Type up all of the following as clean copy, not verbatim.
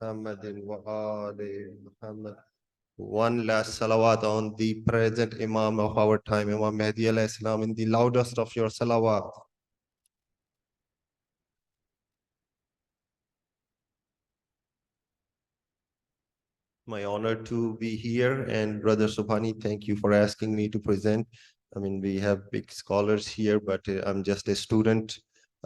Muhammadin wa ali Muhammad. One last salawat on the present Imam of our time, Imam Mahdi alayhi salam, in the loudest of your salawat. My honor to be here, and Brother Subhani, thank you for asking me to present. I mean, we have big scholars here, but I'm just a student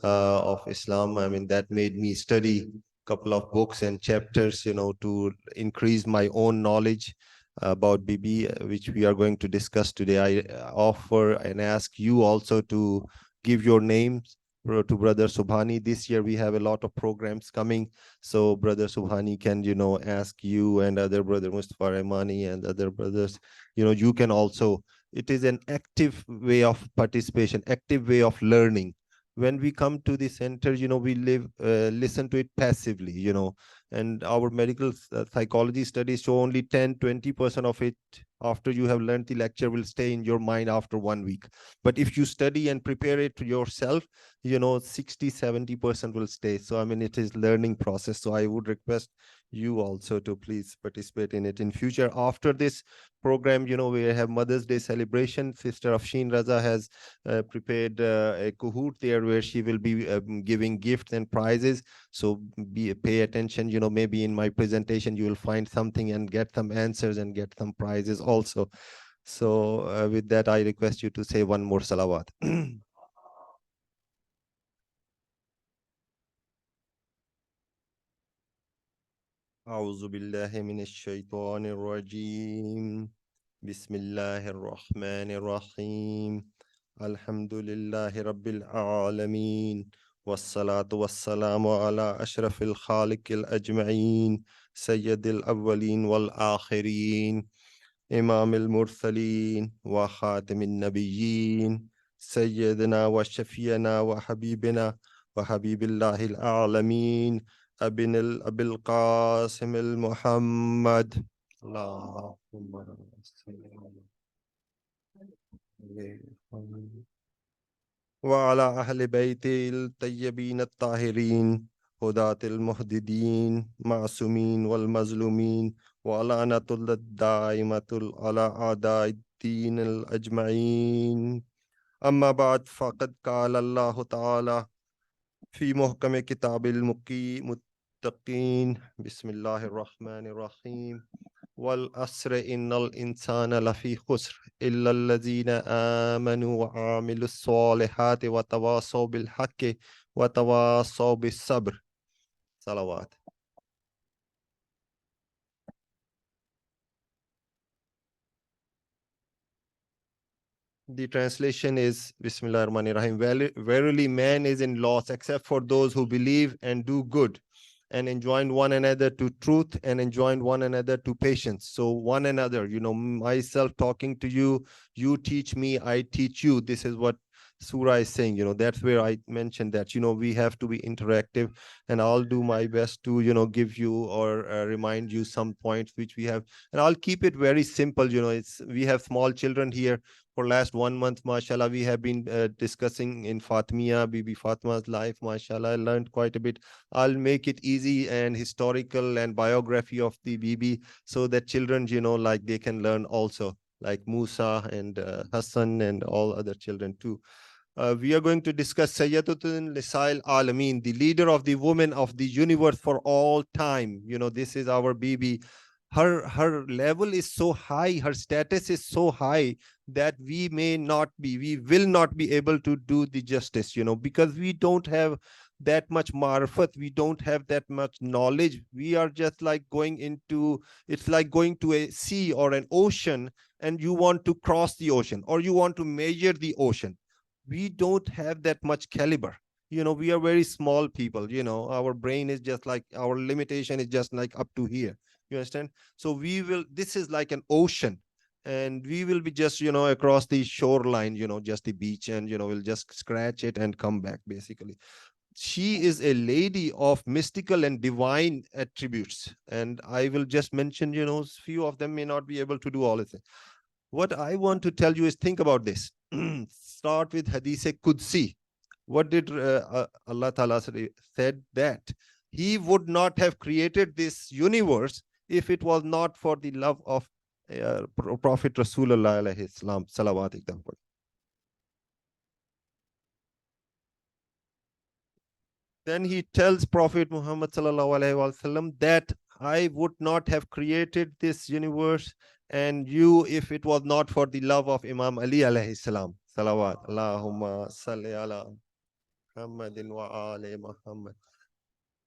of Islam. I mean, that made me study a couple of books and chapters, to increase my own knowledge about Bibi, which we are going to discuss today. I offer and ask you also to give your names to Brother Subhani. This year we have a lot of programs coming, so Brother Subhani can, ask you and other Brother Mustafa Rahmani and other brothers, you can also. It is an active way of participation, active way of learning. When we come to the center, we listen to it passively, and our medical psychology studies show only 10-20% of it after you have learned the lecture will stay in your mind after 1 week. But if you study and prepare it yourself, 60-70% will stay. So I mean, it is learning process. So I would request you also to please participate in it in future. After this program, we have Mother's Day celebration. Sister Afshin Raza has prepared a cahoot there where she will be giving gifts and prizes. So pay attention, maybe in my presentation you will find something and get some answers and get some prizes also. So with that, I request you to say one more salawat. أعوذ بالله من الشيطان الرجيم. بسم الله الرحمن الرحيم. الحمد لله رب العالمين، والصلاة والسلام على أشرف الخالق الأجمعين، سيد الأولين والآخرين، إمام المرسلين وخاتم النبيين، سيدنا وشفينا وحبيبنا وحبيب الله العالمين، أبي القاسم المحمد. اللهم صل عليه وعلى أهل بيته الطيبين الطاهرين، هداة المهددين، معصومين والمظلومين، ولعنة الدائمة على أعداء الدين الأجمعين. أما بعد، فقد قال الله تعالى في محكم كتاب المتقين، بسم الله الرحمن الرحيم: والعصر إن الإنسان لفي خسر إلا الذين آمنوا وعملوا الصالحات وتواصوا بالحق وتواصوا بالصبر. صلوات. The translation is Bismillah ar-Rahman ar-Rahim. Verily, man is in loss except for those who believe and do good and enjoin one another to truth and enjoin one another to patience. So one another, myself talking to you, you teach me, I teach you. This is what Surah is saying. That's where I mentioned that, we have to be interactive, and I'll do my best to, give you or remind you some points which we have, and I'll keep it very simple. We have small children here. For last 1 month, mashallah, we have been discussing in Fatima, Bibi Fatima's life, mashallah. I learned quite a bit. I'll make it easy and historical and biography of the Bibi, so that children, like they can learn also, like Musa and Hassan and all other children too. We are going to discuss Sayyidatun Lisail Alameen, the leader of the women of the universe for all time. This is our Bibi. Her level is so high, her status is so high that we will not be able to do the justice, because we don't have that much marifat, we don't have that much knowledge. We are just like it's like going to a sea or an ocean, and you want to cross the ocean or you want to measure the ocean. We don't have that much caliber. We are very small people. Our brain is just like, our limitation is just like up to here. You understand? So this is like an ocean, and we will be just, across the shoreline, just the beach, and, we'll just scratch it and come back, basically. She is a lady of mystical and divine attributes, and I will just mention, few of them. May not be able to do all of it. What I want to tell you is, think about this. Start with Hadith Qudsi. What did Allah Ta'ala said that he would not have created this universe if it was not for the love of Prophet Rasulullah alayhi salam, salawat ekdam. Then he tells Prophet Muhammad sallallahu alaihi wasallam that I would not have created this universe and you if it was not for the love of Imam Ali alayhi salam. Salawat. Allahumma salli ala Muhammadin wa ali Muhammad.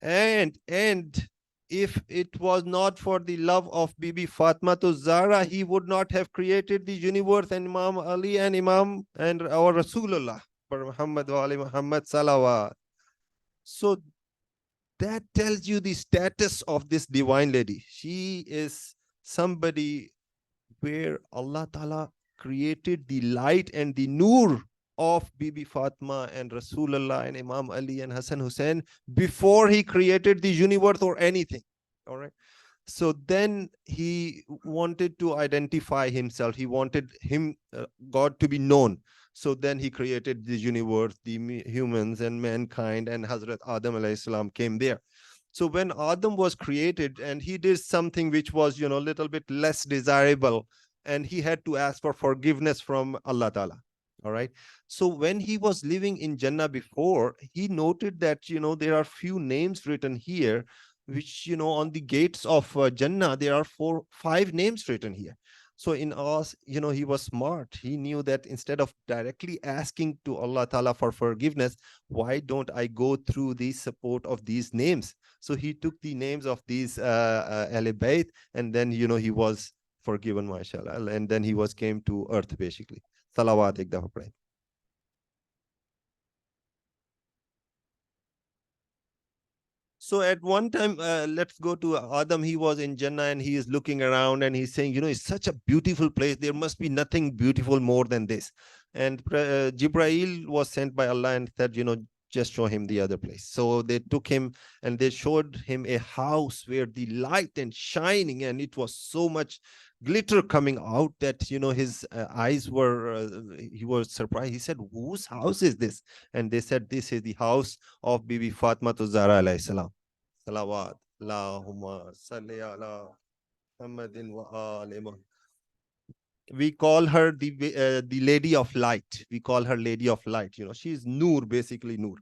And if it was not for the love of Bibi Fatima to Zahra, he would not have created the universe and Imam Ali and Imam and our Rasulullah. Muhammad wa ali Muhammad salawat. So that tells you the status of this divine lady. She is somebody where Allah Ta'ala created the light and the nur of Bibi Fatima and Rasulullah and Imam Ali and Hassan Hussein before he created the universe or anything. All right. So then he wanted to identify himself. He wanted God to be known. So then he created the universe, the humans and mankind, and Hazrat Adam alayhi salam came there. So when Adam was created and he did something which was, a little bit less desirable, and he had to ask for forgiveness from Allah Ta'ala. All right. So when he was living in Jannah before, he noted that, there are few names written here, which, on the gates of Jannah, there are 5 names written here. So in us, he was smart. He knew that instead of directly asking to Allah Ta'ala for forgiveness, why don't I go through the support of these names? So he took the names of these Ahl Bayt, and then, he was forgiven, mashallah. And then he came to earth, basically. Salawat ek dafa padhe. So at one time, let's go to Adam. He was in Jannah and he is looking around and he's saying, it's such a beautiful place. There must be nothing beautiful more than this. And Jibreel was sent by Allah and said, just show him the other place. So they took him and they showed him a house where the light and shining, and it was so much glitter coming out that, his eyes were, he was surprised. He said, whose house is this? And they said, this is the house of Bibi Fatima to Zahra alayhi salam. Salawat. Allahumma salli ala Muhammadin wa ali Muhammad. We call her the lady of light. We call her lady of light. She's Noor, basically Noor.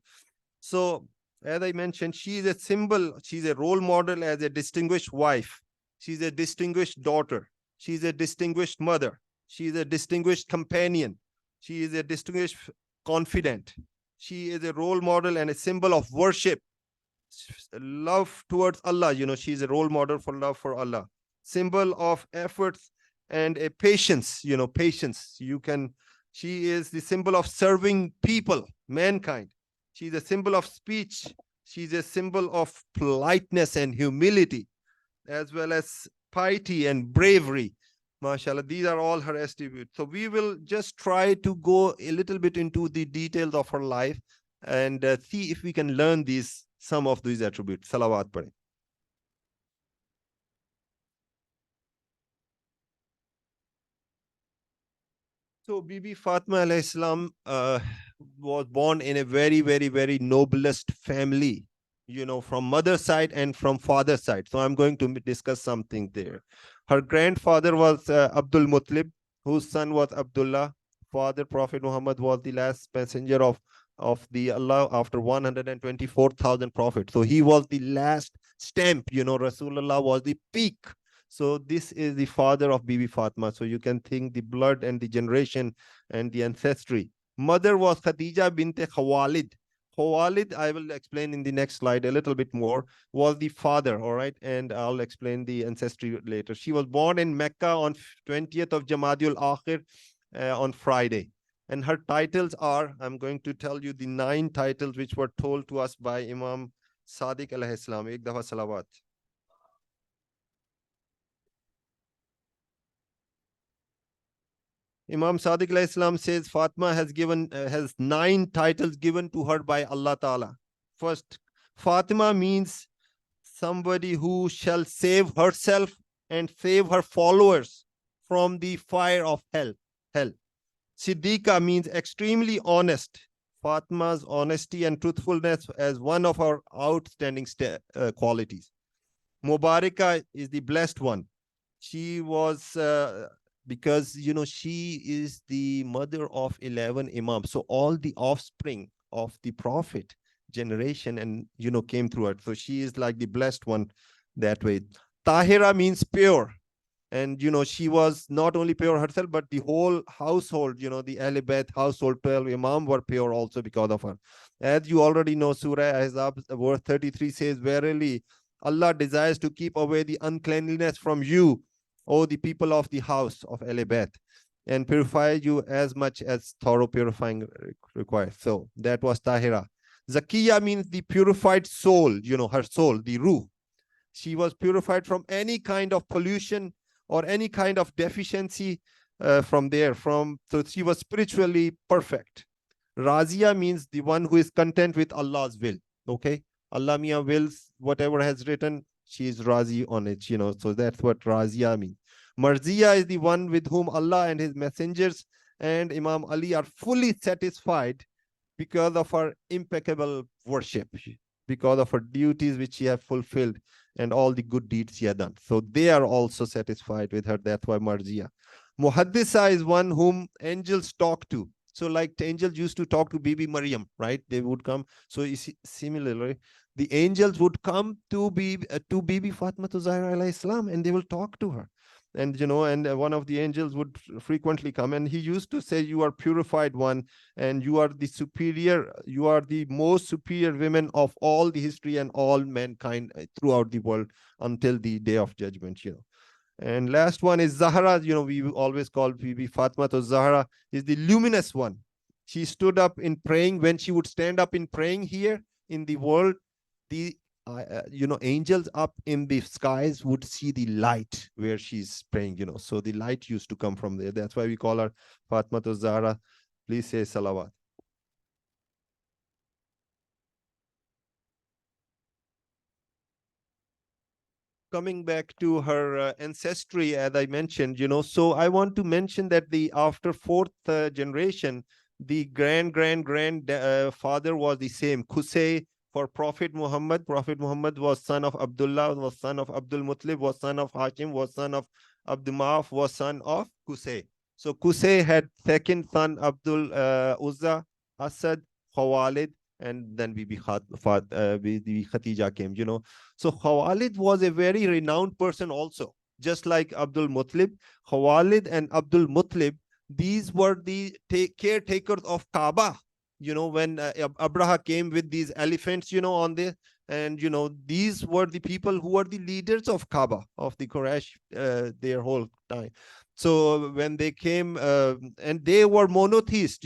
So as I mentioned, she is a symbol. She's a role model as a distinguished wife. She's a distinguished daughter. She's a distinguished mother. She is a distinguished companion. She is a distinguished confidant. She is a role model and a symbol of worship, love towards Allah. She is a role model for love for Allah, symbol of efforts and a patience. Patience. She is the symbol of serving people, mankind. She's a symbol of speech. She's a symbol of politeness and humility, as well as piety and bravery. MashaAllah, these are all her attributes. So we will just try to go a little bit into the details of her life and see if we can learn some of these attributes. Salawat padhe. So Bibi Fatima alayhi salam was born in a very, very, very noblest family, from mother's side and from father's side. So I'm going to discuss something there. Her grandfather was Abdul Muttalib, whose son was Abdullah. Father Prophet Muhammad was the last messenger of the Allah after 124,000 prophets. So he was the last stamp. Rasulullah was the peak. So this is the father of Bibi Fatima. So you can think the blood and the generation and the ancestry. Mother was Khadija bint Khawalid. Khawalid, I will explain in the next slide a little bit more, was the father, all right? And I'll explain the ancestry later. She was born in Mecca on 20th of Jamadul Akhir on Friday. And her titles are, I'm going to tell you the 9 titles which were told to us by Imam Sadiq alayhi salam. Ek dafa salawat. Imam Sadiq alayhi salam says Fatima has 9 titles given to her by Allah Ta'ala. First, Fatima means somebody who shall save herself and save her followers from the fire of hell. Siddiqa means extremely honest, Fatma's honesty and truthfulness as one of our outstanding qualities. Mubaraka is the blessed one. She was, because, she is the mother of 11 imams. So all the offspring of the prophet generation and, came through her. So she is like the blessed one that way. Tahira means pure. And, she was not only pure herself, but the whole household, the Ahl Bayt household, 12 Imam were pure also because of her. As you already know, Surah Ahzab, verse 33 says, verily, Allah desires to keep away the uncleanliness from you, O the people of the house of Ahl Bayt, and purify you as much as thorough purifying requires. So that was Tahira. Zakiya means the purified soul, her soul, the ruh. She was purified from any kind of pollution or any kind of deficiency from there. So she was spiritually perfect. Razia means the one who is content with Allah's will. Okay, Allah Mia wills whatever has written, she is razi on it. So that's what Razia means. Marzia is the one with whom Allah and His messengers and Imam Ali are fully satisfied because of her impeccable worship, because of her duties which she have fulfilled and all the good deeds she had done. So they are also satisfied with her. That's why Marziya. Muhaddisa is one whom angels talk to. So like the angels used to talk to Bibi Maryam, right? They would come. So similarly, the angels would come to Bibi Fatima to Zahra alayhi salam, and they will talk to her. And one of the angels would frequently come, and he used to say, you are purified one, and you are the superior, you are the most superior women of all the history and all mankind throughout the world until the day of judgment. And last one is Zahra. We always call Bibi Fatima to Zahra, is the luminous one. She stood up in praying. When she would stand up in praying here in the world, the angels up in the skies would see the light where she's praying. So the light used to come from there. That's why we call her Fatima to Zahra. Please say salawat. Coming back to her ancestry, as I mentioned, so I want to mention that the after fourth generation, the grand father was the same. Qusay for Prophet Muhammad. Prophet Muhammad was son of Abdullah, was son of Abdul Muttalib, was son of Hashim, was son of Abdul Ma'af, was son of Qusay. So Qusay had second son Abdul Uzza, Asad, Khawalid, and then Bibi Khatija came. So Khawalid was a very renowned person also, just like Abdul Muttalib. Khawalid and Abdul Muttalib, these were the caretakers of Kaaba. When Abraha came with these elephants, on the, and these were the people who were the leaders of Kaaba, of the Quraysh, their whole time. So when they came, and they were monotheists,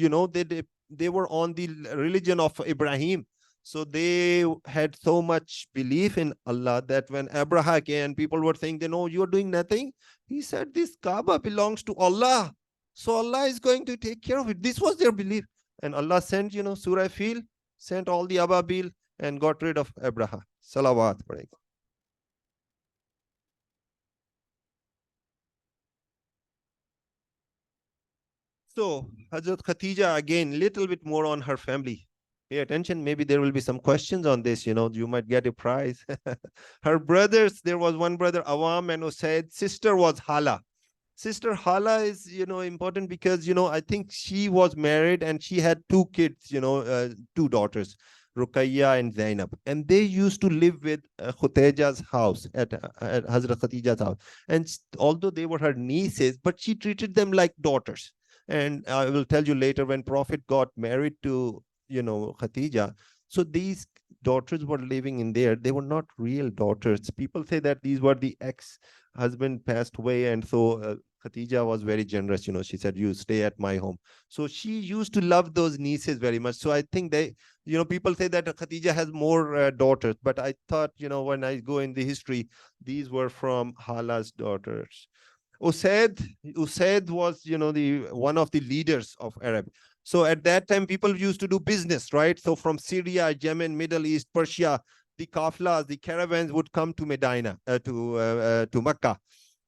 they were on the religion of Ibrahim. So they had so much belief in Allah that when Abraham came, people were saying, no, you're doing nothing. He said, this Kaaba belongs to Allah. So Allah is going to take care of it. This was their belief. And Allah sent, Surah Fil, sent all the Ababil and got rid of Abraham. Salawat. So Hazrat Khatija, again, little bit more on her family. Pay attention. Maybe there will be some questions on this. You might get a prize. Her brothers, there was one brother, Awam and Usaid. Sister was Hala. Sister Hala is, important because, I think she was married and she had two kids, two daughters, Ruqayya and Zainab. And they used to live with Khuteja's house, at Hazrat Khatija's house. And although they were her nieces, but she treated them like daughters. And I will tell you later, when Prophet got married to, Khatija, so these daughters were living in there. They were not real daughters. People say that these were the ex-husband passed away. And so Khatija was very generous. She said, you stay at my home. So she used to love those nieces very much. So I think people say that Khatija has more daughters, but I thought, when I go in the history, these were from Hala's daughters. Usaid was, the one of the leaders of Arab. So at that time, people used to do business, right? So from Syria, Yemen, Middle East, Persia, the kaflas, the caravans would come to Medina, to Mecca,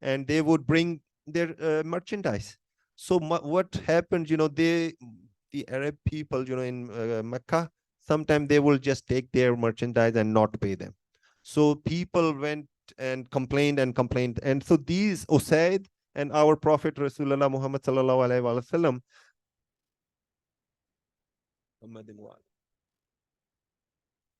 and they would bring their merchandise. So what happened, the Arab people, in Mecca, sometimes they will just take their merchandise and not pay them. So people went and complained and complained. And so these Usaid and our Prophet Rasulullah Muhammad sallallahu alaihi wasallam,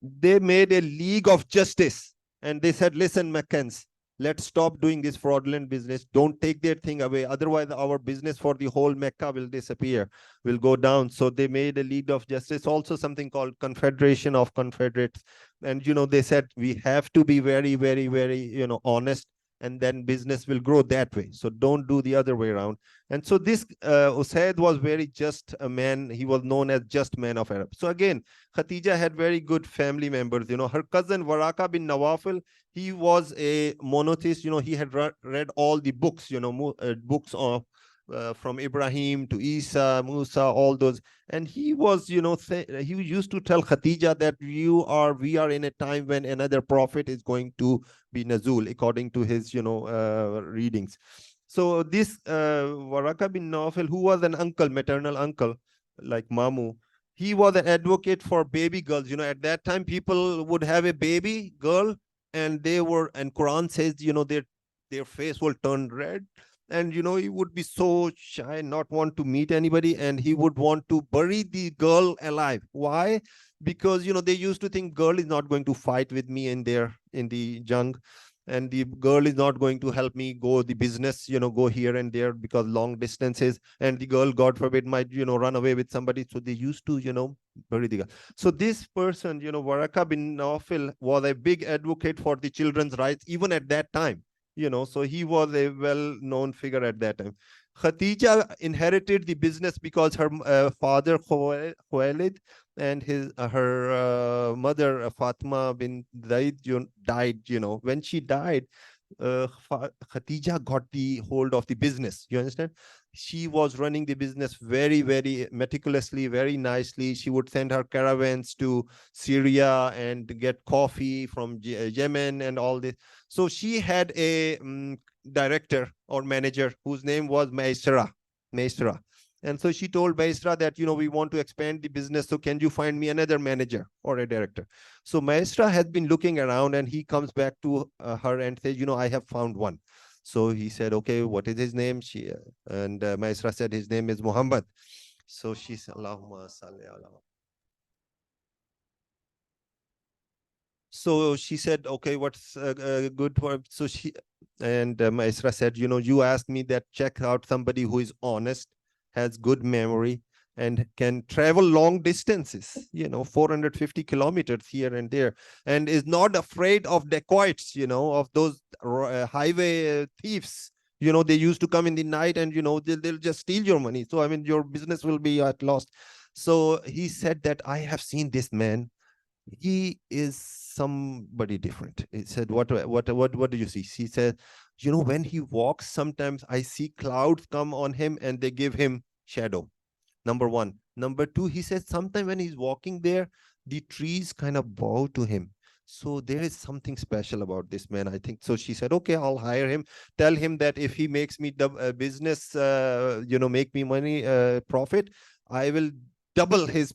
they made a league of justice, and they said, listen, Meccans, let's stop doing this fraudulent business. Don't take their thing away. Otherwise, our business for the whole Mecca will disappear, will go down. So they made a league of justice, also something called Confederation of Confederates. And, they said, we have to be very, very, very, honest, and then business will grow that way. So don't do the other way around. And so this Usaid was very just a man. He was known as just man of Arab. So again, Khatija had very good family members. Her cousin Waraka bin Nawafil, he was a monotheist. He had read all the books, books of from Ibrahim to Isa, Musa, all those. And he was, he used to tell Khatija that we are in a time when another prophet is going to be Nazul, according to his, readings. So this Waraka bin Nawfal, who was an uncle, maternal uncle, like Mamu, he was an advocate for baby girls. At that time, people would have a baby girl, and Quran says, their face will turn red, and he would be so shy, not want to meet anybody, and he would want to bury the girl alive. Why? Because they used to think girl is not going to fight with me in the jung, and the girl is not going to help me go the business, go here and there, because long distances, and the girl, God forbid, might run away with somebody. So they used to bury the girl. So this person, Waraka bin Nawfal, was a big advocate for the children's rights even at that time. So he was a well-known figure at that time. Khatija inherited the business because her father Khuwailid and her mother Fatima bin Zaid died. When she died, Khatija got the hold of the business. You understand? She was running the business very, very meticulously, very nicely. She would send her caravans to Syria and get coffee from Yemen and all this. So she had a director or manager whose name was Maestra. And so she told Maestra that, we want to expand the business. So can you find me another manager or a director? So Maestra has been looking around, and he comes back to her and says, I have found one. So he said, okay, what is his name? Maestra said his name is Muhammad. So she said, Allahumma salli ala. So she said, okay, what's good for? So Maestra said, you asked me that, check out somebody who is honest, has good memory, and can travel long distances, 450 kilometers here and there, and is not afraid of dacoits, of those highway thieves. They used to come in the night, and, they'll just steal your money. So, your business will be at loss. So he said that, I have seen this man. He is somebody different. He said, what do you see? He said, when he walks, sometimes I see clouds come on him and they give him shadow. Number one. Number two, he says, sometimes when he's walking there, the trees kind of bow to him. So there is something special about this man, I think. So she said, okay, I'll hire him. Tell him that if he makes me the business, make me money, profit, I will double his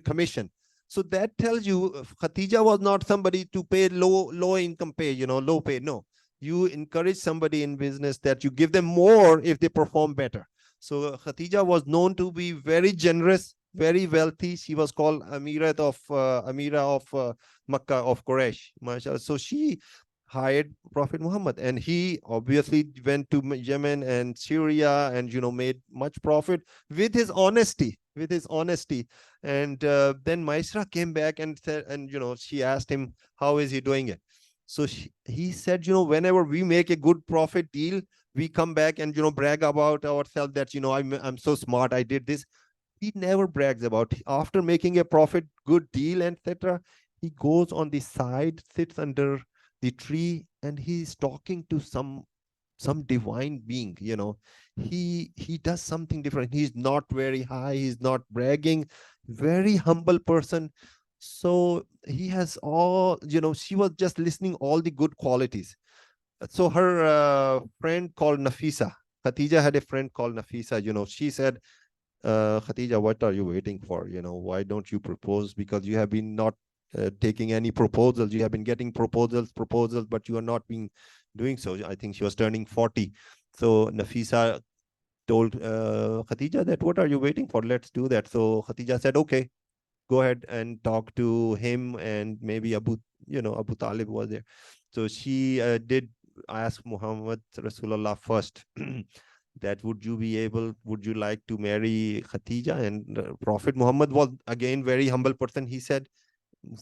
commission. So that tells you Khatija was not somebody to pay low income pay, low pay. No, you encourage somebody in business that you give them more if they perform better. So Khatija was known to be very generous, very wealthy. She was called Amira of Makkah, of Quraysh. MashaAllah. So she hired Prophet Muhammad, and he obviously went to Yemen and Syria, and made much profit with his honesty. And then Maisra came back and said, and she asked him, how is he doing it? So he said, whenever we make a good profit deal, we come back and brag about ourselves that I'm so smart, I did this. He never brags about it. After making a profit good deal, etc., he goes on the side, sits under the tree, and he's talking to some divine being. He does something different. He's not very high, he's not bragging, very humble person. So he has all, she was just listening all the good qualities. So her friend called Nafisa, Khatija had a friend called Nafisa. She said, Khatija, what are you waiting for? Why don't you propose? Because you have been not taking any proposals. You have been getting proposals, but you are not being doing so. I think she was turning 40. So Nafisa told Khatija that, what are you waiting for? Let's do that. So Khatija said, okay, go ahead and talk to him, and maybe Abu Talib was there. So she did ask Muhammad Rasulullah first that would you like to marry Khatija? And Prophet Muhammad was again very humble person. He said,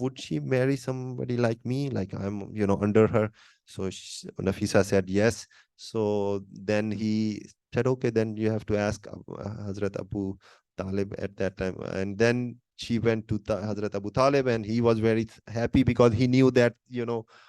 would she marry somebody like me, like I'm under her? So Nafisa said yes. So then he said, okay, then you have to ask Hazrat Abu Talib at that time. And then she went to Hazrat Abu Talib, and he was very happy because he knew that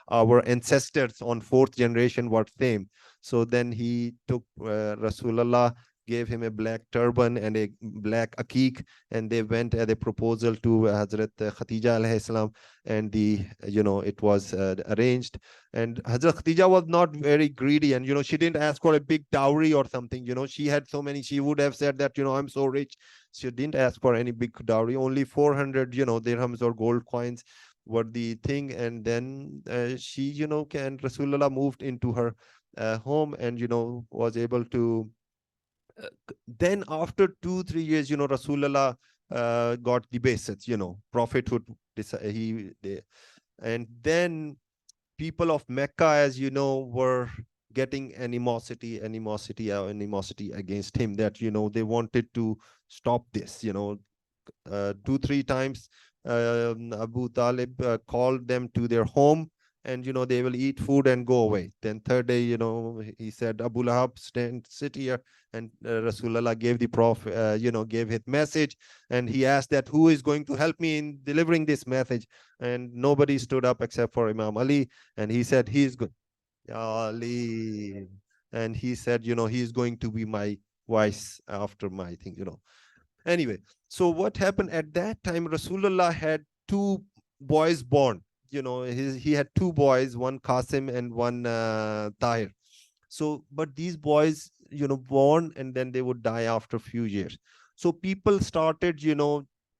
our ancestors on fourth generation were same. So then he took Rasulullah, gave him a black turban and a black akik, and they went as a proposal to Hazrat Khatija alayhi salam, and it was arranged. And Hazrat Khatija was not very greedy, and she didn't ask for a big dowry or something. She had so many. She would have said that I'm so rich. She didn't ask for any big dowry. Only 400 dirhams or gold coins were the thing. And then she can Rasulullah moved into her home, and was able to then after 2 3 years, Rasulullah got the basics, prophethood. And then people of Mecca, as you know, were getting animosity against him, that they wanted to stop this. 2 3 times Abu Talib called them to their home, and they will eat food and go away. Then third day, he said, Abu Lahab, sit here. And Rasulullah gave the prophet, gave his message, and he asked that, who is going to help me in delivering this message? And nobody stood up except for Imam Ali, and he said, he's good, Ali. And he said, he's going to be my vice after my thing. Anyway, so what happened at that time? Rasulullah had two boys born. He had two boys, one Qasim and one Tahir. So, but these boys, born, and then they would die after a few years. So people started,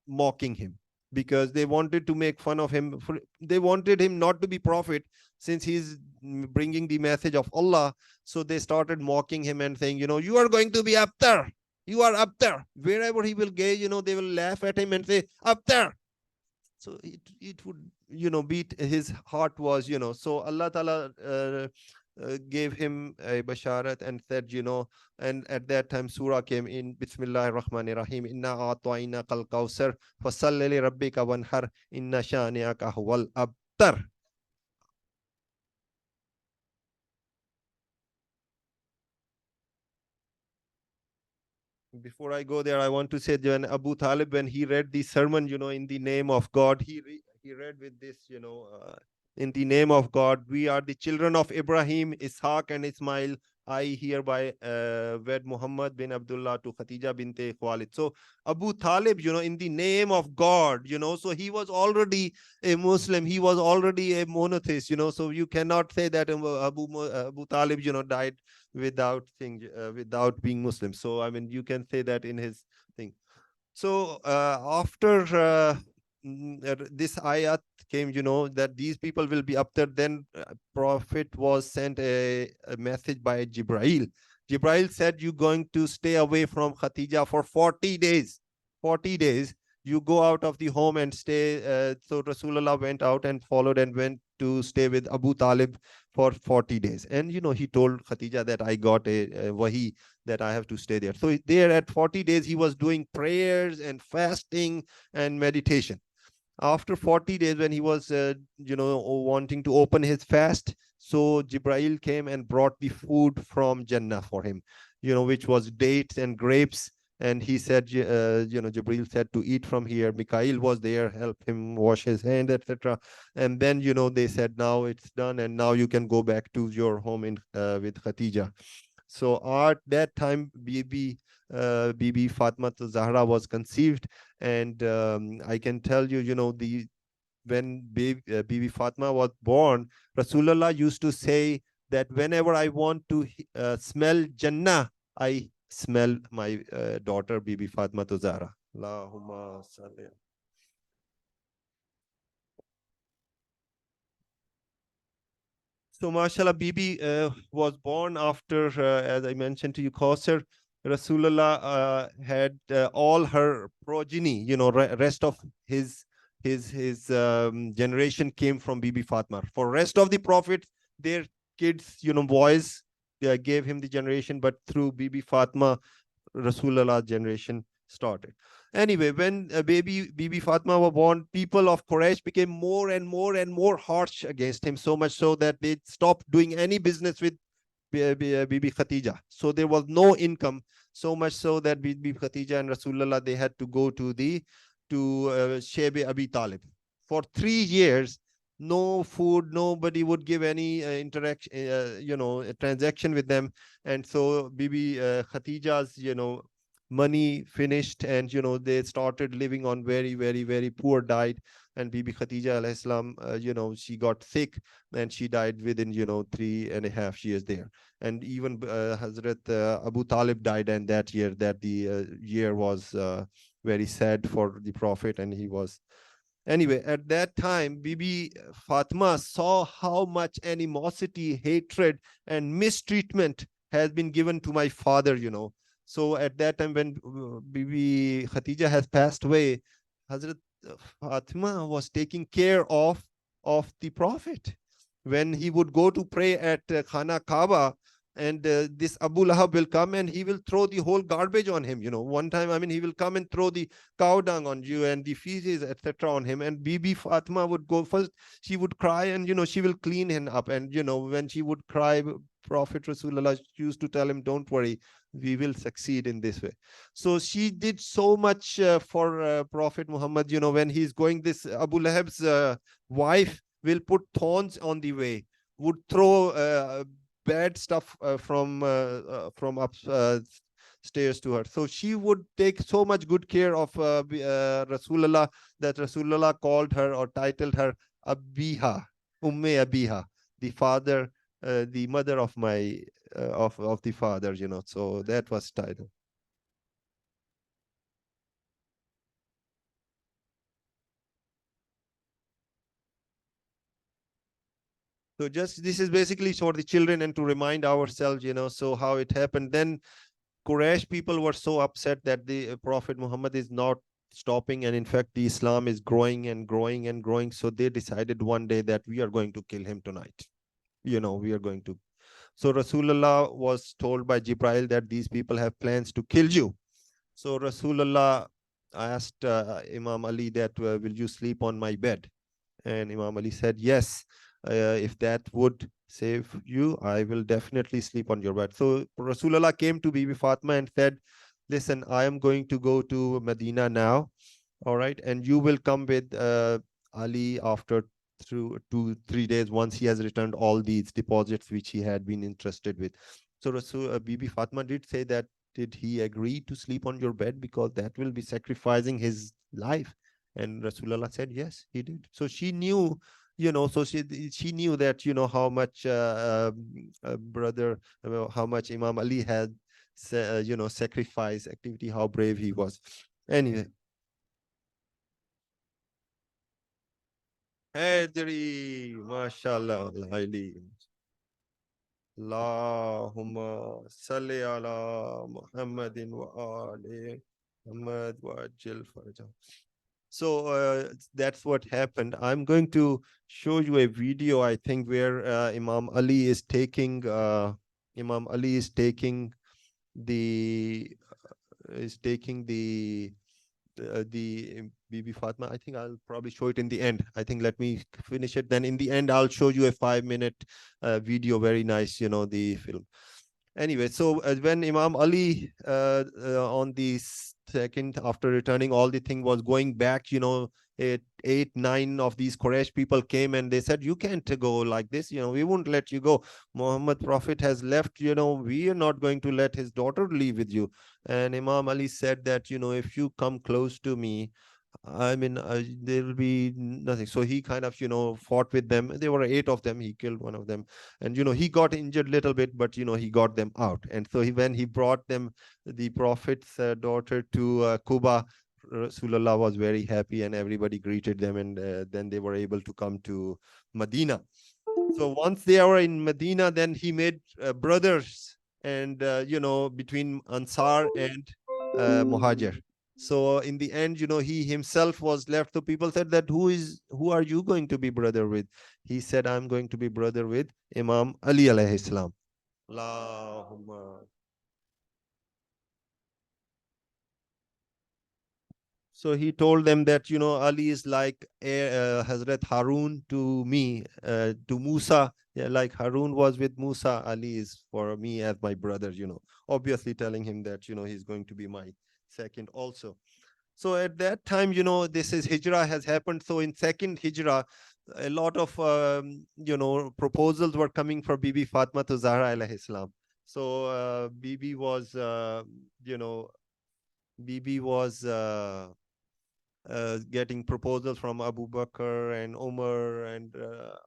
mocking him, because they wanted to make fun of him. They wanted him not to be prophet, since he's bringing the message of Allah. So they started mocking him and saying, you are going to be up there. You are up there. Wherever he will go, they will laugh at him and say, up there. So it would, beat his heart was, so Allah Ta'ala gave him a basharat and said, and at that time surah came in, Bismillah ar-Rahman ar-Rahim, inna a'ta'ina kal kawsar fasalli li rabbika wanhar inna shani'aka huwal abtar. Before I go there, I want to say, when Abu Talib, when he read the sermon, in the name of God, he read with this, in the name of God, we are the children of Ibrahim, Ishaq, and Ismail. I hereby wed Muhammad bin Abdullah to Khatija binte Khalid. So Abu Talib, in the name of God, so he was already a Muslim. He was already a monotheist, so you cannot say that Abu Talib, died without being Muslim. So I mean, you can say that in his thing. So after this ayat came, that these people will be up there. Then Prophet was sent a message by Jibrail. Jibrail said, you're going to stay away from Khatija for 40 days. 40 days. You go out of the home and stay. So Rasulullah went out and followed and went to stay with Abu Talib for 40 days. And, he told Khatija that I got a wahi that I have to stay there. So there at 40 days, he was doing prayers and fasting and meditation. After 40 days, when he was, wanting to open his fast, so Jibrail came and brought the food from Jannah for him, which was dates and grapes. And he said, Jibril said to eat from here. Mikhail was there, help him wash his hand, etc. And then, they said, now it's done, and now you can go back to your home with Khatija. So at that time, Bibi Fatima Zahra was conceived, and I can tell you, when Bibi Fatima was born, Rasulullah used to say that whenever I want to smell Jannah, I smell my daughter Bibi Fatima to Zahra. Allahumma salli. So, mashallah, Bibi was born after, as I mentioned to you, Kausar. Rasulullah had all her progeny, rest of his his generation came from Bibi Fatma. For rest of the prophets, their kids, boys, they gave him the generation, but through Bibi Fatma, Rasulullah generation started. Anyway, when Bibi Fatma was born, people of Quraysh became more and more and more harsh against him, so much so that they stopped doing any business with Bibi Khatija. So there was no income, so much so that Bibi Khatija and Rasulullah, they had to go to Shebe Abi Talib. For 3 years, no food, nobody would give any interaction, transaction with them. And so Bibi Khatija's, money finished, and they started living on very, very, very poor diet. And Bibi Khatija alayhi salam, she got sick and she died within 3.5 years there. And even Hazrat Abu Talib died, and that the year was very sad for the Prophet, and he was. Anyway, at that time, Bibi Fatima saw how much animosity, hatred, and mistreatment has been given to my father. So at that time, when Bibi Khatija has passed away, Hazrat Fatima was taking care of the Prophet. When he would go to pray at Khana Kaaba, and this Abu Lahab will come and he will throw the whole garbage on him. One time, I mean, he will come and throw the cow dung on you and the feces, etc., on him. And Bibi Fatima would go first. She would cry, and she will clean him up. And when she would cry, Prophet Rasulullah used to tell him, "Don't worry, we will succeed in this way." So she did so much for Prophet Muhammad. When he's going, this Abu Lahab's wife will put thorns on the way, would throw bad stuff from upstairs to her. So she would take so much good care of Rasulullah, that Rasulullah called her or titled her Abiha, Umme Abiha, the father, the mother of my of the father. So that was title. So just this is basically for the children and to remind ourselves, so how it happened. Then Quraysh people were so upset that the Prophet Muhammad is not stopping, and in fact the Islam is growing and growing and growing. So they decided one day that we are going to kill him tonight. We are going to. So Rasulullah was told by Jibril that these people have plans to kill you. So Rasulullah asked Imam Ali that will you sleep on my bed? And Imam Ali said, yes, if that would save you, I will definitely sleep on your bed. So Rasulullah came to Bibi Fatima and said, listen, I am going to go to Medina now. All right. And you will come with Ali after through 2-3 days, once he has returned all these deposits which he had been interested with. So Bibi Fatima did say that, did he agree to sleep on your bed, because that will be sacrificing his life? And Rasulullah said, yes, he did. So she knew, so she knew that, how much brother, how much Imam Ali had, sacrifice activity, how brave he was. Anyway. Hadri, mashallah, Ali. Allahumma salli ala Muhammadin wa ali Muhammad wa ajil farajah. So that's what happened. I'm going to show you a video, I think, where Imam Ali is taking the Bibi Fatma. I think I'll probably show it in the end. I think let me finish it. Then in the end, I'll show you a 5-minute video. Very nice, the film. Anyway, so when Imam Ali on the second, after returning, all the thing was going back, 8-9 of these Quraysh people came and they said, you can't go like this, we won't let you go. Muhammad Prophet has left, we are not going to let his daughter leave with you. And Imam Ali said that, if you come close to me, I mean, there will be nothing. So he kind of, fought with them. There were 8 of them. He killed one of them, and he got injured a little bit, but he got them out. And so when he brought them, the Prophet's daughter to Kuba, Rasulullah was very happy, and everybody greeted them, and then they were able to come to Medina. So once they were in Medina, then he made brothers, and between Ansar and Muhajir. So in the end, he himself was left. So people said that who are you going to be brother with? He said, I'm going to be brother with Imam Ali alayhi salam. Allahumma. So he told them that, Ali is like Hazrat Harun to me, to Musa. Yeah, like Harun was with Musa, Ali is for me as my brother, obviously telling him that, he's going to be my second also. So at that time, this is Hijrah has happened. So in second Hijrah, a lot of, proposals were coming for Bibi Fatima to Zahra alayhi salam. So Bibi was, Bibi was, getting proposals from Abu Bakr and Umar and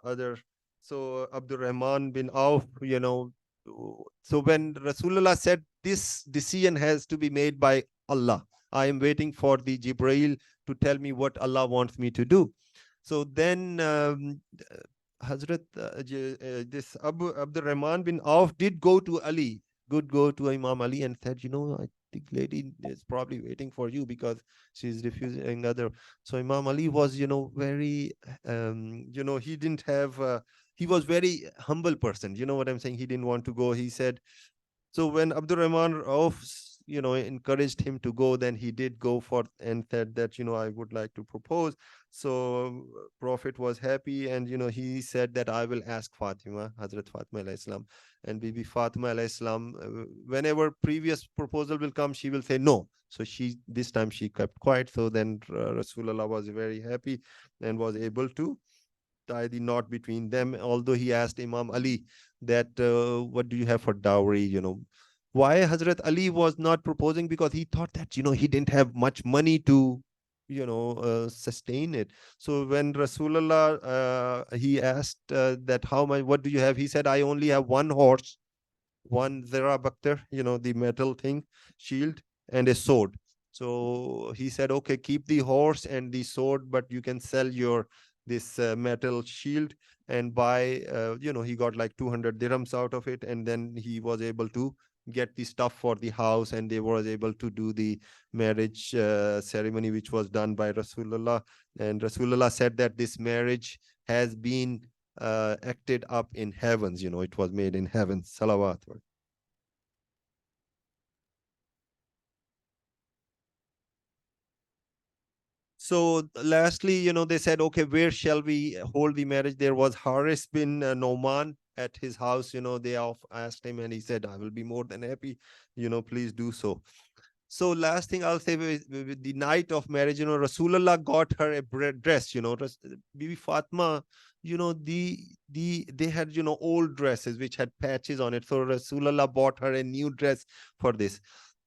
other. So Abdul Rahman bin Auf, so when Rasulullah said this decision has to be made by Allah, I am waiting for the Jibreel to tell me what Allah wants me to do. So then Hazrat, this Abdul Rahman bin Auf did go to Ali, could go to Imam Ali and said, I think lady is probably waiting for you because she's refusing other. So Imam Ali was, very, he didn't have, he was very humble person. You know what I'm saying? He didn't want to go. He said, so when Abdurrahman Rauf, encouraged him to go, then he did go for and said that, I would like to propose. So Prophet was happy, and he said that I will ask Fatima, Hazrat Fatima alayhi salam, and Bibi Fatima alayhi salam, whenever previous proposal will come, she will say no. So this time she kept quiet. So then Rasulullah was very happy and was able to tie the knot between them. Although he asked Imam Ali that, what do you have for dowry? Why Hazrat Ali was not proposing, because he thought that, he didn't have much money to, sustain it. So when Rasulullah, he asked that how much, what do you have? He said, I only have one horse, one Zera Bakhtar, the metal thing, shield, and a sword. So he said, okay, keep the horse and the sword, but you can sell your this metal shield and buy, he got like 200 dirhams out of it. And then he was able to get the stuff for the house, and they was able to do the marriage ceremony, which was done by Rasulullah. And Rasulullah said that this marriage has been acted up in heavens, it was made in heaven. Salawat. So lastly, they said, okay, where shall we hold the marriage? There was Haris bin Noman at his house. They asked him, and he said, I will be more than happy, please do so. So last thing I'll say, with the night of marriage, Rasulullah got her a dress, Bibi Fatma, they had, old dresses which had patches on it. So Rasulullah bought her a new dress for this.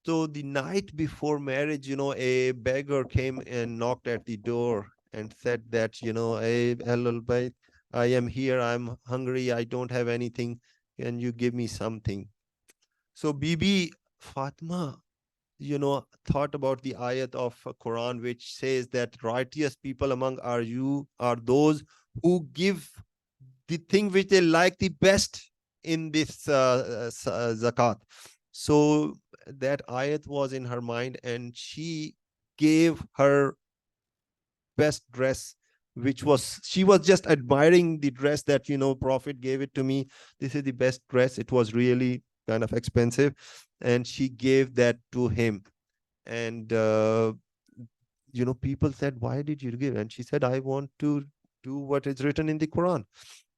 So the night before marriage, a beggar came and knocked at the door and said that, hey, Ahlul Bayt, I am here, I'm hungry, I don't have anything. Can you give me something? So Bibi Fatma, thought about the ayat of Quran, which says that righteous people among you are those who give the thing which they like the best in this zakat. So that ayat was in her mind, and she gave her best dress, which was, she was just admiring the dress that, Prophet gave it to me. This is the best dress. It was really kind of expensive, and she gave that to him. And people said, why did you give? And she said, I want to do what is written in the Quran.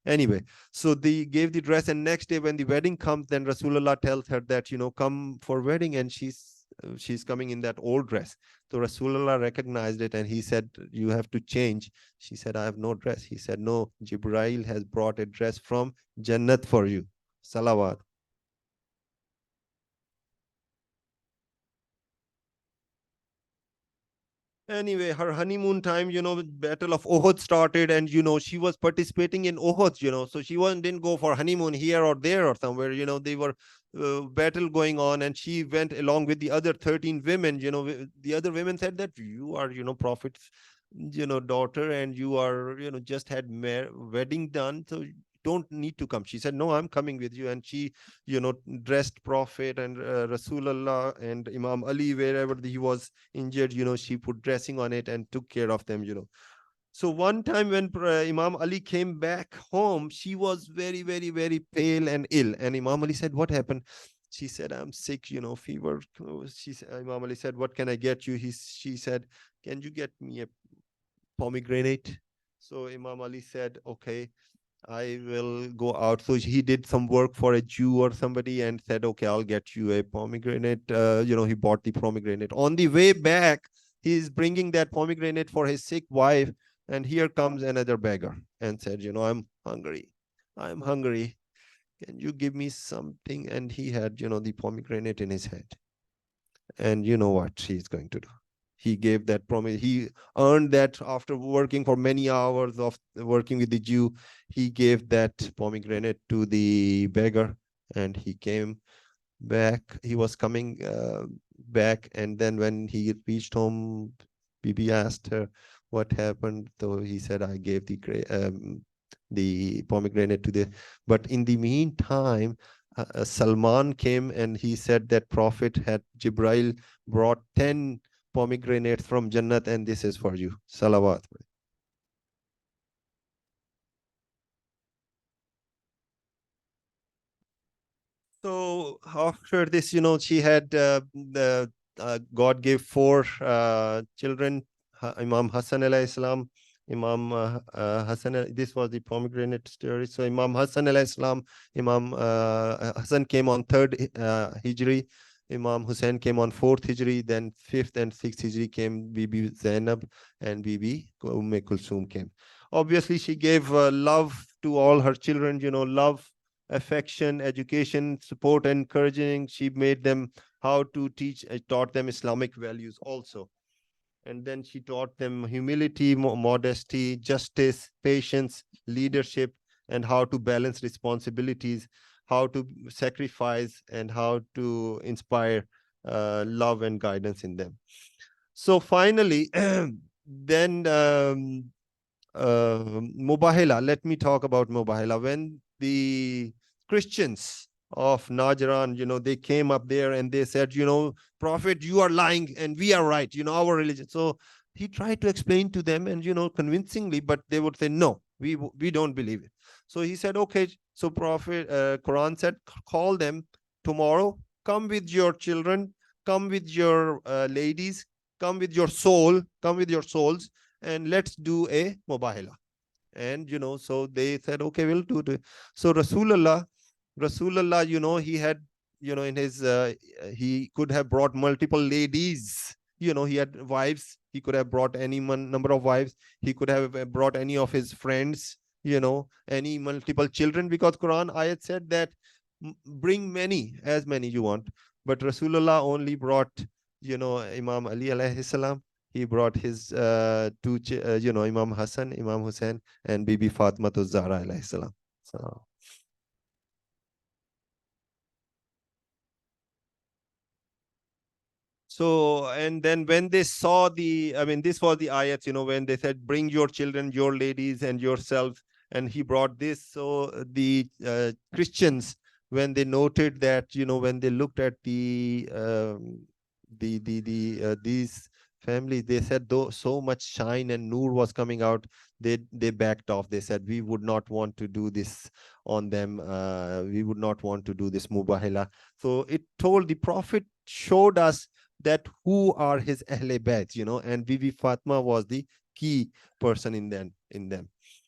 Anyway, so they gave the dress, and next day when the wedding comes, then Rasulullah tells her that, come for wedding, and she's coming in that old dress. So Rasulullah recognized it, and he said, you have to change. She said, I have no dress. He said, no, Jibrail has brought a dress from Jannat for you. Salawat. Anyway, her honeymoon time, Battle of Uhud started, and she was participating in Uhud, so she wasn't didn't go for honeymoon here or there or somewhere. They were battle going on, and she went along with the other 13 women. The other women said that you are, prophet's, daughter, and you are, just had wedding done, so don't need to come. She said, no, I'm coming with you. And she, dressed prophet and Rasulullah and Imam Ali wherever he was injured, she put dressing on it and took care of them. So one time when Imam Ali came back home, she was very, very, very pale and ill. And Imam Ali said, what happened? She said, I'm sick, fever. Imam Ali said, what can I get you? She said, can you get me a pomegranate? So Imam Ali said, okay, I will go out. So he did some work for a Jew or somebody and said, okay, I'll get you a pomegranate. He bought the pomegranate. On the way back, he's bringing that pomegranate for his sick wife. And here comes another beggar and said, I'm hungry. I'm hungry. Can you give me something? And he had, the pomegranate in his hand. And you know what he's going to do? He gave that promise. He earned that after working for many hours of working with the Jew. He gave that pomegranate to the beggar, and he came back. He was coming back, and then when he reached home, Bibi asked her what happened. So he said, I gave the pomegranate to the. But in the meantime, Salman came and he said that Prophet had Jibrail brought 10 pomegranates from Jannat, and this is for you. Salawat. So after this, she had the God gave four children. Imam Hassan alayhi salam, Imam Hassan. This was the pomegranate story. So Imam Hassan alayhi salam, Imam Hassan came on third Hijri. Imam Hussein came on fourth Hijri. Then fifth and sixth Hijri came Bibi Zainab, and Bibi Kulsum came. Obviously, she gave love to all her children. Love, affection, education, support, encouraging. She made them how to teach, taught them Islamic values also. And then she taught them humility, modesty, justice, patience, leadership, and how to balance responsibilities, how to sacrifice, and how to inspire love and guidance in them. So finally, then Mubahila. Let me talk about Mubahila. When the Christians of Najran, they came up there and they said, Prophet, you are lying and we are right, our religion. So he tried to explain to them and, convincingly, but they would say, no, we don't believe it. So he said, okay. So Prophet, Quran said, call them tomorrow, come with your children, come with your ladies, come with your soul, come with your souls, and let's do a mubahila. And so they said, okay, we'll do it. So Rasulullah, he had, in his he could have brought multiple ladies. He had wives. He could have brought any number of wives. He could have brought any of his friends, any multiple children, because Quran ayat said that bring many, as many you want. But Rasulullah only brought, Imam Ali alayhi salam. He brought his two, Imam Hassan, Imam Hussein, and Bibi Fatima to Zahra alayhi salam. So, and then when they saw this was the ayats, when they said, bring your children, your ladies, and yourselves, and he brought this. So the Christians, when they noted that, when they looked at these families, they said, though so much shine and nur was coming out, they backed off. They said, we would not want to do this on them. We would not want to do this mubahila. So it told, the Prophet showed us that who are his Ahle Bayt, and Bibi Fatma was the key person in them.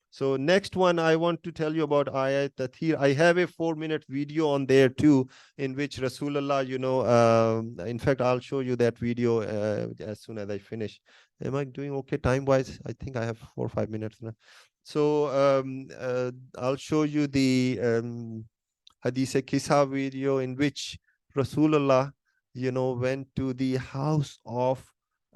So next one, I want to tell you about ayat that here I have a 4-minute video on there too, in which Rasulullah, in fact, I'll show you that video as soon as I finish. Am I doing okay time wise? I think I have 4 or 5 minutes now. So I'll show you the Hadith Kisa video in which Rasulullah, went to the house of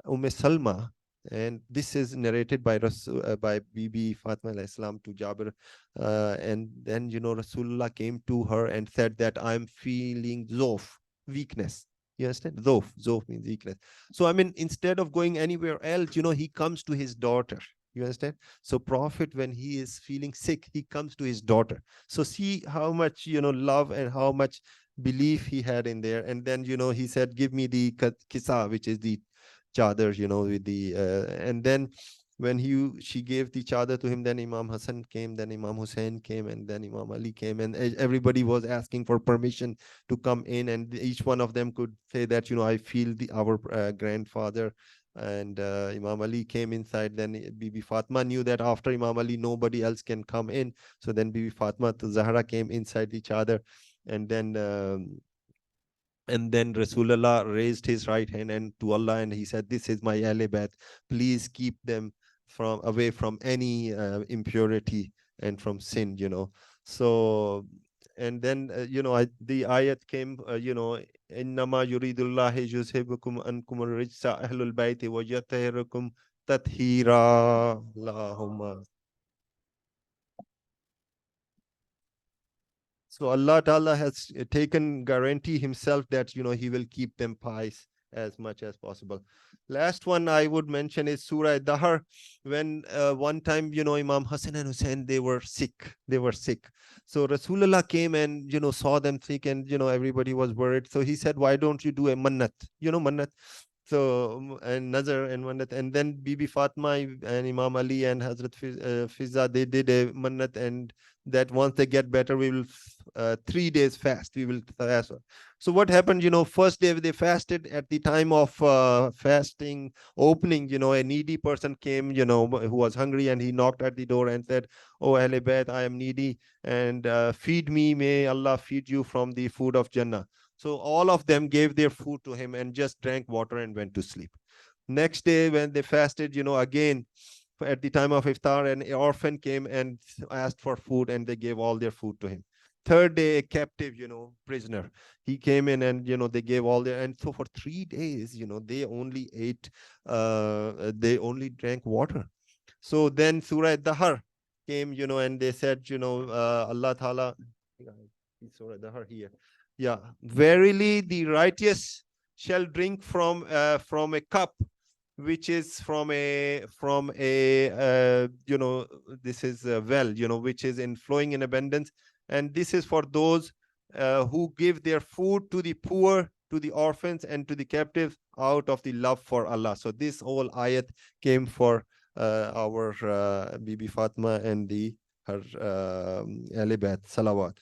Salma, And this is narrated by by Bibi Fatima alayhi salam to Jabir. And then, Rasulullah came to her and said that I'm feeling zof, weakness. You understand? Zof means weakness. So, I mean, instead of going anywhere else, he comes to his daughter. You understand? So, Prophet, when he is feeling sick, he comes to his daughter. So, see how much, love and how much belief he had in there. And then, he said, give me the kisa, which is the chadar, with the and then when she gave the chadar to him, then Imam Hassan came, then Imam Hussein came, and then Imam Ali came, and everybody was asking for permission to come in, and each one of them could say that, I feel our grandfather. And Imam Ali came inside. Then Bibi Fatma knew that after Imam Ali nobody else can come in, so then Bibi Fatma to Zahra came inside the chadar. And then Rasulullah raised his right hand and to Allah, and he said, this is my Ahle Bayt. Please keep them from away from any impurity and from sin, So, and then, the ayat came, Innama yuridullah yuzhibukum ankum rijsa ahlul bayti wa yatahhirukum tathira. Allahumma. So Allah Ta'ala has taken guarantee himself that, he will keep them pious as much as possible. Last one I would mention is Surah Dahar. When one time, Imam Hassan and Hussein, they were sick. They were sick. So Rasulullah came and, saw them sick, and, everybody was worried. So he said, why don't you do a mannat? Mannat. So, and Nazar and Mannat, and then Bibi Fatma and Imam Ali and Hazrat Fizza, they did a Mannat, and that once they get better, we will 3 days fast. We will fast. So what happened? First day they fasted. At the time of fasting opening, a needy person came, who was hungry, and he knocked at the door and said, "Oh Ahle Bayt, I am needy, and feed me. May Allah feed you from the food of Jannah." So all of them gave their food to him and just drank water and went to sleep. Next day, when they fasted, again, at the time of iftar, an orphan came and asked for food, and they gave all their food to him. Third day, a captive, prisoner, he came in, and they gave all their, and so for 3 days, they only ate, they only drank water. So then Surah Dahar came, and they said, Allah Ta'ala, Surah Dahar here. Yeah, verily the righteous shall drink from a cup which is from a this is a well, which is in flowing in abundance, and this is for those who give their food to the poor, to the orphans, and to the captives out of the love for Allah. So this whole ayat came for our Bibi Fatma and her Ahle Bayt. Salawat.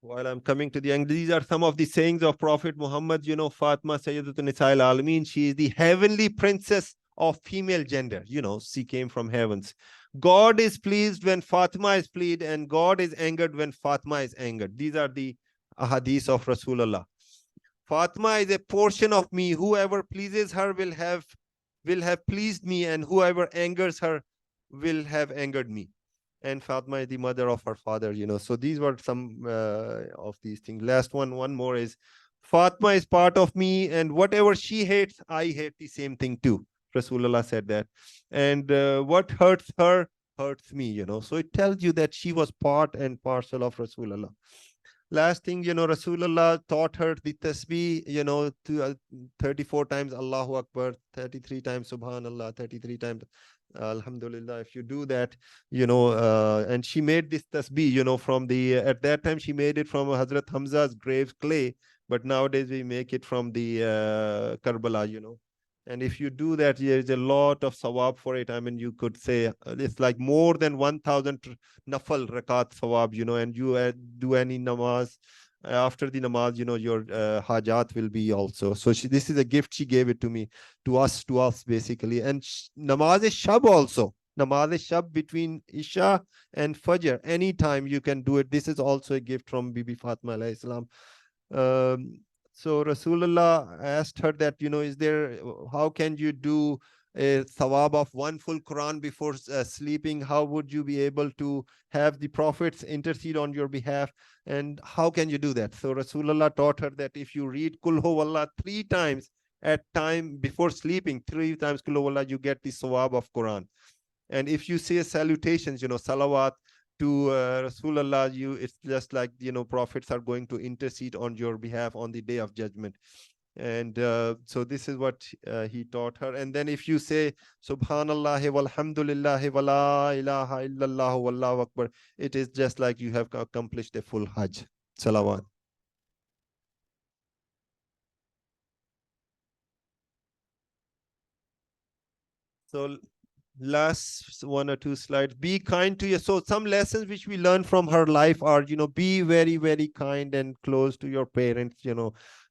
While I'm coming to the end, these are some of the sayings of Prophet Muhammad. Fatma Sayyidatun Nisa'il Alameen. She is the heavenly princess of female gender. She came from heavens. God is pleased when Fatima is pleased, and God is angered when Fatima is angered. These are the ahadith of Rasulullah. Fatima is a portion of me. Whoever pleases her will have pleased me, and whoever angers her will have angered me. And Fatma is the mother of her father. So these were some of these things. Last one more is Fatma is part of me, and whatever she hates, I hate the same thing too. Rasulullah said that. And what hurts her hurts me. So it tells you that she was part and parcel of Rasulullah. Last thing, Rasulullah taught her the tasbih, to 34 times Allahu Akbar, 33 times Subhanallah, 33 times Alhamdulillah. If you do that, and she made this tasbih, from at that time she made it from Hazrat Hamza's grave clay, but nowadays we make it from the Karbala, And if you do that, there is a lot of sawab for it. I mean, you could say it's like more than 1,000 nafal rakat sawab, and you do any namaz. After the namaz, your hajat will be also. So this is a gift she gave it to us basically. And namaz is shab also. Namaz is shab between Isha and Fajr. Anytime you can do it. This is also a gift from Bibi Fatma alayhi salam. So Rasulullah asked her that, how can you do a thawab of one full Quran before sleeping, how would you be able to have the prophets intercede on your behalf? And how can you do that? So Rasulullah taught her that if you read Kul Huwallah 3 times at time before sleeping, 3 times Kul Huwallah, you get the thawab of Quran. And if you say salutations, salawat to Rasulullah, it's just like, prophets are going to intercede on your behalf on the day of judgment. And so this is what he taught her. And then if you say Subhanallah walhamdulillah wa la ilaha illallah wallahu akbar, it is just like you have accomplished a full Hajj. Salawat. So last one or two slides. Be kind to your. So some lessons which we learn from her life are, be very, very kind and close to your parents.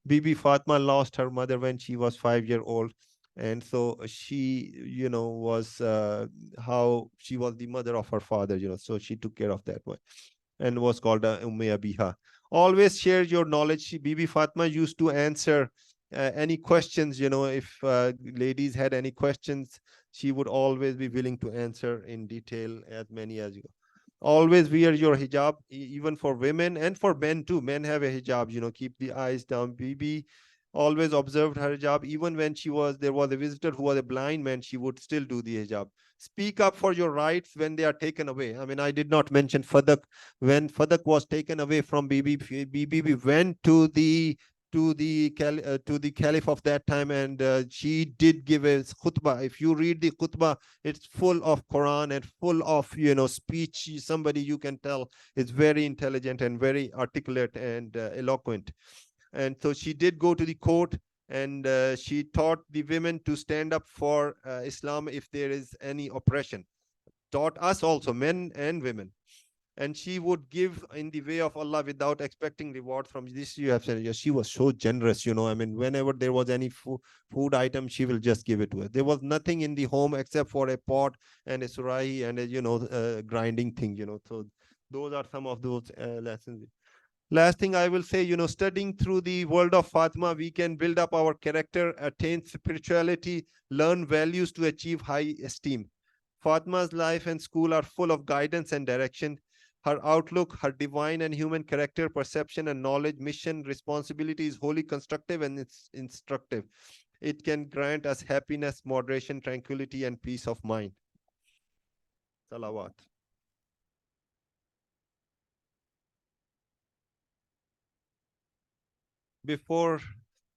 Bibi Fatma lost her mother when she was 5 year old. And so she, was how she was the mother of her father, so she took care of that one and was called Umme Abiha. Always share your knowledge. Bibi Fatma used to answer any questions, if ladies had any questions, she would always be willing to answer in detail as many as you. Always wear your hijab, even for women and for men too. Men have a hijab, keep the eyes down. Bibi always observed her hijab. Even when there was a visitor who was a blind man, she would still do the hijab. Speak up for your rights when they are taken away. I mean, I did not mention Fadak. When Fadak was taken away from Bibi, Bibi went to the caliph of that time, and she did give a khutbah. If you read the khutbah, it's full of Quran and full of speech. Somebody you can tell is very intelligent and very articulate and eloquent. And so she did go to the court, and she taught the women to stand up for Islam if there is any oppression. Taught us also, men and women. And she would give in the way of Allah without expecting reward from this. You have said, yes, she was so generous. I mean, whenever there was any food item, she will just give it to us. There was nothing in the home except for a pot and a surahi and a grinding thing. So those are some of those lessons. Last thing I will say, studying through the world of Fatima, we can build up our character, attain spirituality, learn values to achieve high esteem. Fatma's life and school are full of guidance and direction. Her outlook, her divine and human character, perception and knowledge, mission, responsibility is wholly constructive and it's instructive. It can grant us happiness, moderation, tranquility, and peace of mind. Salawat. Before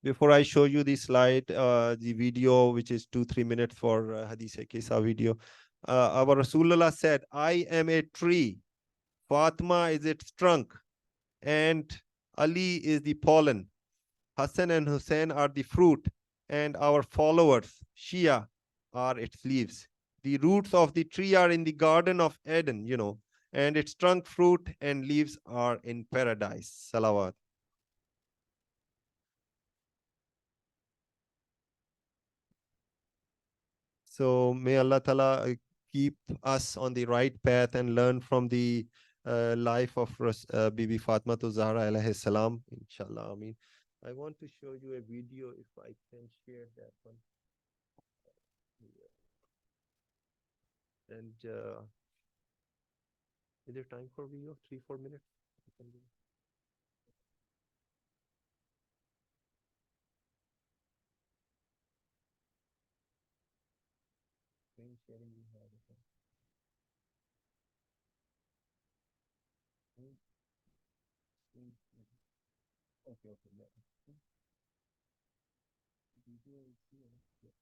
before I show you the slide, the video, which is 2-3 minutes for Hadith Kisa video, our Rasulullah said, I am a tree, Fatima is its trunk, and Ali is the pollen. Hassan and Hussein are the fruit, and our followers, Shia, are its leaves. The roots of the tree are in the Garden of Eden, and its trunk, fruit, and leaves are in paradise. Salawat. So may Allah Ta'ala keep us on the right path and learn from the life of Bibi Fatma to Zahra alayhi salam. Inshallah. I mean, I want to show you a video if I can share that one. And is there time for video? 3-4 minutes? I can do. Screen sharing we have. Okay, okay. Yeah. Video is here. Yeah.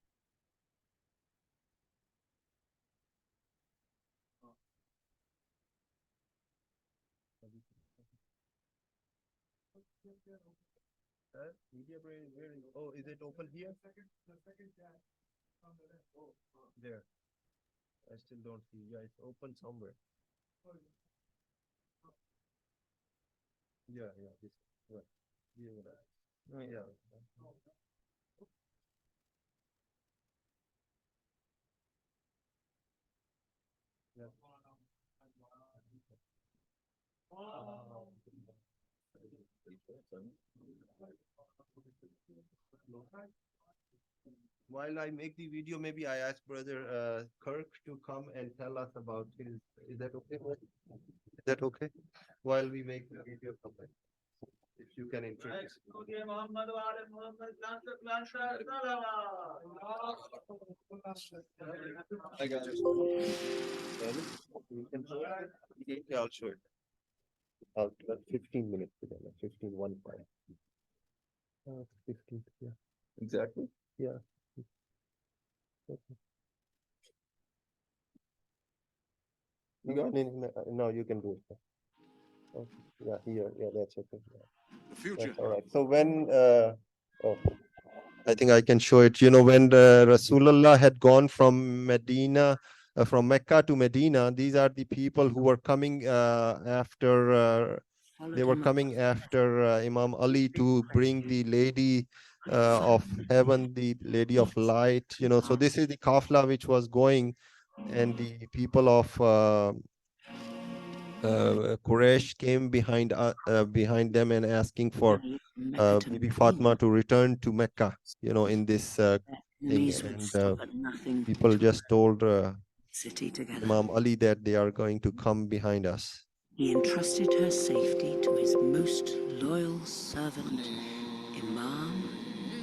Media brain, oh, is it open here? There. I still don't see. Yeah, it's open somewhere. Yeah, yeah, this. Right. Yeah, right. Yeah. Yeah. while I make the video, maybe I ask Brother Kirk to come and tell us about his. Is that okay? Is that okay? While we make the video, come back. If you can introduce. I got it. You can show it? Yeah, I'll show it. I'll 15 minutes together. 15, 1 5. 15, yeah. Exactly. Yeah. Okay. You got it? No, you can do it. Okay. Yeah, here. Yeah, that's okay. Yeah. The future. That's all right. So when oh, I think I can show it. You know, when Rasulullah had gone from Medina, from Mecca to Medina, these are the people who were coming after. They were coming after Imam Ali to bring the lady of heaven, the lady of light. You know, so this is the kafla which was going, and the people of Quraysh came behind them and asking for Bibi Fatima to return to Mecca, you know, in this thing. And people just told Imam Ali that they are going to come behind us. He entrusted her safety to his most loyal servant, Imam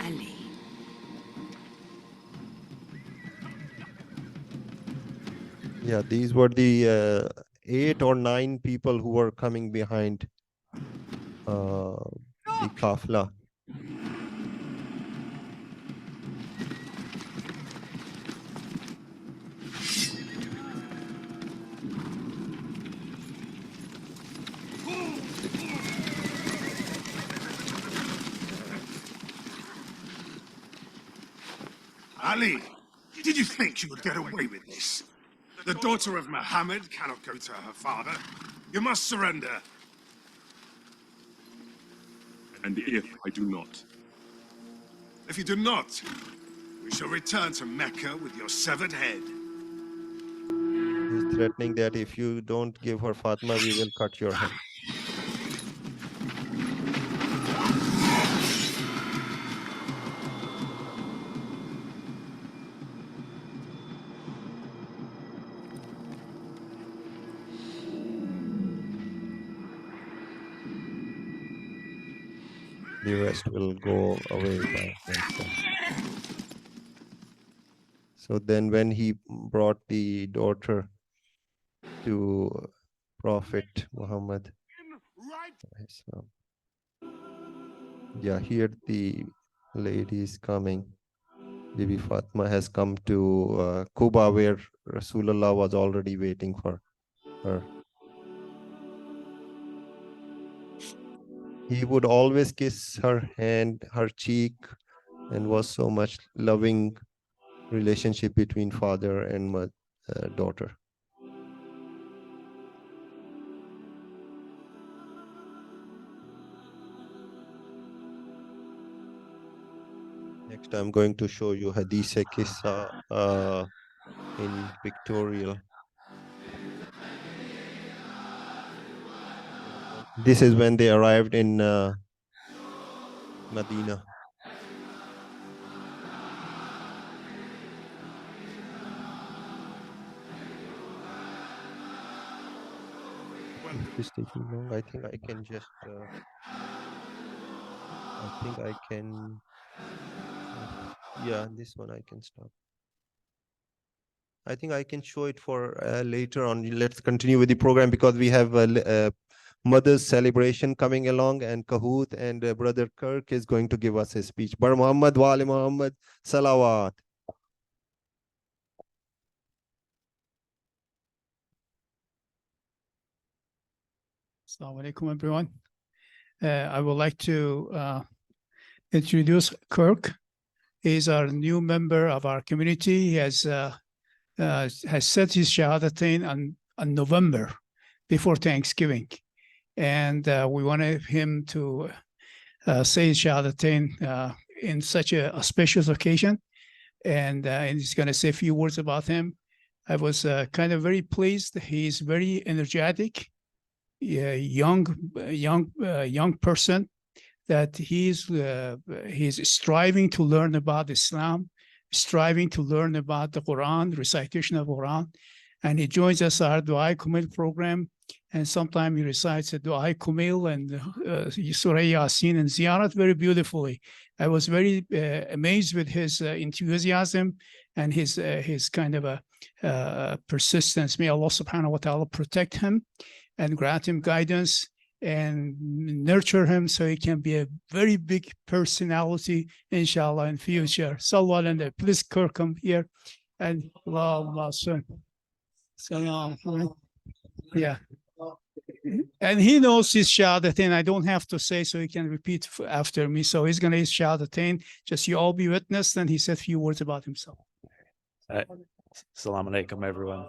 Ali. Yeah, these were the 8 or 9 people who were coming behind the kafla. Ali, did you think you would get away with this? The daughter of Muhammad cannot go to her father. You must surrender. And if I do not? If you do not, we shall return to Mecca with your severed head. He's threatening that if you don't give her Fatima, we will cut your head. The rest will go away by themselves. So then when he brought the daughter to Prophet Muhammad, yeah, here the lady is coming. Bibi Fatima has come to Kuba, where Rasulullah was already waiting for her. He would always kiss her hand, her cheek, and was so much loving relationship between father and daughter. Next, I'm going to show you Hadith Kissa in pictorial. This is when they arrived in Medina. If it's taking long, I think I can just. I think I can. Yeah, this one I can stop. I think I can show it for later on. Let's continue with the program because we have Mother's celebration coming along, and Kahoot and Brother Kirk is going to give us a speech. Bar Muhammad wa ali Muhammad salawat. Assalamu alaikum, everyone. I would like to introduce Kirk. He's our new member of our community. He has said his Shahadatain on November before Thanksgiving. And we wanted him to say his Shahadatain in such a special occasion. And he's going to say a few words about him. I was kind of very pleased. He's very energetic, young person, that he's striving to learn about Islam, striving to learn about the Quran, recitation of Quran. And he joins us our Dua Kumil program. And sometimes he recites a Dua Kumil and Surah Yasin and Ziyarat very beautifully. I was very amazed with his enthusiasm and his kind of a persistence. May Allah subhanahu wa ta'ala protect him and grant him guidance and nurture him so he can be a very big personality, inshallah, in future. Sallallahu alayhi. Please, Kirk, come here. And yeah. And he knows his Shahadatain. I don't have to say, so he can repeat after me. So he's going to his Shahadatain. Just you all be witness. Then he said a few words about himself. Assalamu alaikum, everyone.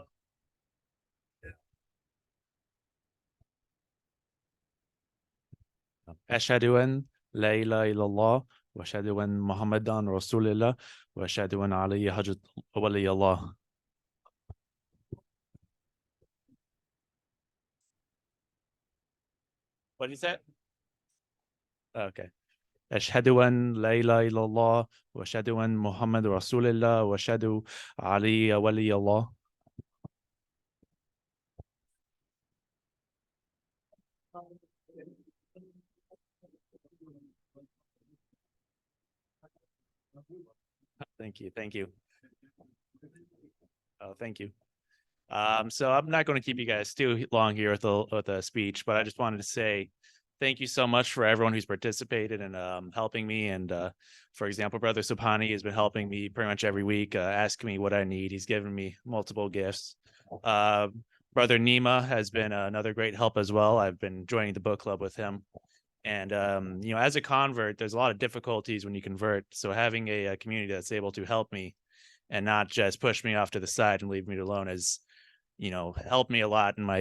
Ashhadu an la ilaha illallah wa ashhadu an Muhammadan Rasulullah wa ashhadu an alayhi Hazrat wali Allah. What did he say? Okay. Ashhadu an la ilaha illallah wa ashhadu an Muhammad Rasulullah wa ashhadu alayhi wali Allah. Thank you. Thank you. Oh, thank you. So I'm not going to keep you guys too long here with a speech, but I just wanted to say thank you so much for everyone who's participated and helping me. And for example, Brother Subhani has been helping me pretty much every week, asking me what I need. He's given me multiple gifts. Brother Nima has been another great help as well. I've been joining the book club with him. And, you know, as a convert, there's a lot of difficulties when you convert. So having a community that's able to help me and not just push me off to the side and leave me alone has, you know, helped me a lot in my,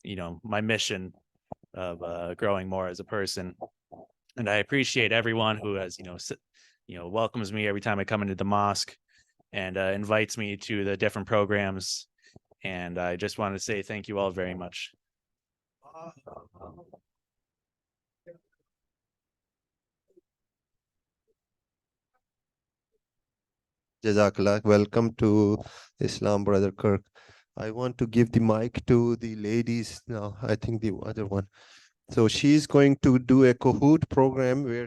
you know, my mission of growing more as a person. And I appreciate everyone who has, you know, welcomes me every time I come into the mosque and invites me to the different programs. And I just want to say thank you all very much. Jazakallah. Welcome to Islam, Brother Kirk. I want to give the mic to the ladies now. I think the other one. So she's going to do a Kahoot program where